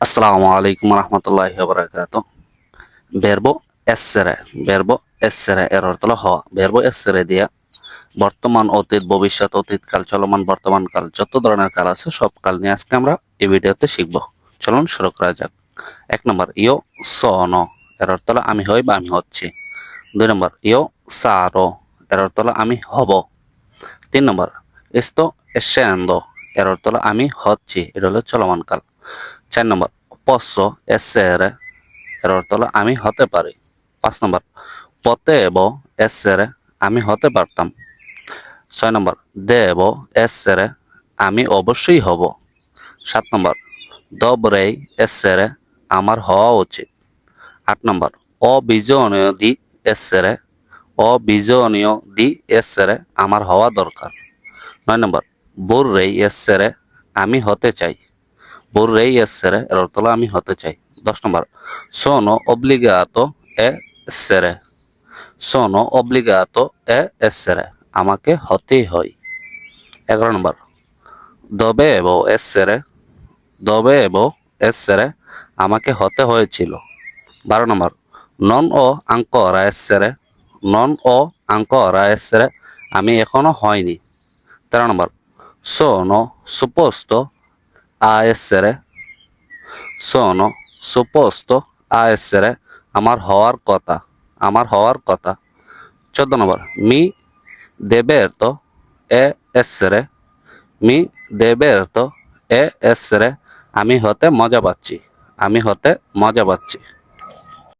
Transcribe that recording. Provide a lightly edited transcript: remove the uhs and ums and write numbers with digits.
Assalamu alaikum warahmatullahi wabarakatuh. Verbo essere. Verbo essere এর অর্থ হলো হওয়া। Verbo essere দিয়া বর্তমান, অতীত, ভবিষ্যৎ, অতীতকাল, চলমান, বর্তমানকাল যত ধরনের কাল আছে সব কাল নিয়ে আজকে আমরা এই ভিডিওতে শিখব। চলুন শুরু করা যাক। 1 নম্বর ইও sono এর অর্থ হলো আমি হই বা আমি হচ্ছি। 2 নম্বর ইও sarò এর অর্থ হলো আমি হব। 3 নম্বর sto essendo এর অর্থ হলো আমি হচ্ছি, এটা হলো চলমান কাল। 4 নম্বর posso essere এর অর্থ হলো আমি হতে পারি। 5 নম্বর potevo essere আমি হতে পারতাম। 6 নম্বর devo essere আমি অবশ্যই হব। 7 নম্বর dovrei essere আমার হওয়া উচিত। 8 নম্বর ho bisogno di essere ho bisogno di essere আমার হওয়া দরকার। 9 নম্বর vorrei essere আমি হতে চাই। vorrei essere এর অর্থ হলো আমি হতে চাই। 10 নম্বর sono obbligato a essere sono obbligato a essere আমাকে হতেই হয়। 11 নম্বর dovevo essere dovevo essere আমাকে হতে হয়েছিল। 12 নম্বর non ho ancora essere non ho ancora essere আমি এখনো হয়নি। 13 নম্বর sono supposto a essere sono supposto a essere আমার হওয়ার কথা আমার হওয়ার কথা। 14 নম্বর mi diverto a essere mi diverto a essere আমি হতে মজা পাচ্ছি আমি হতে মজা পাচ্ছি।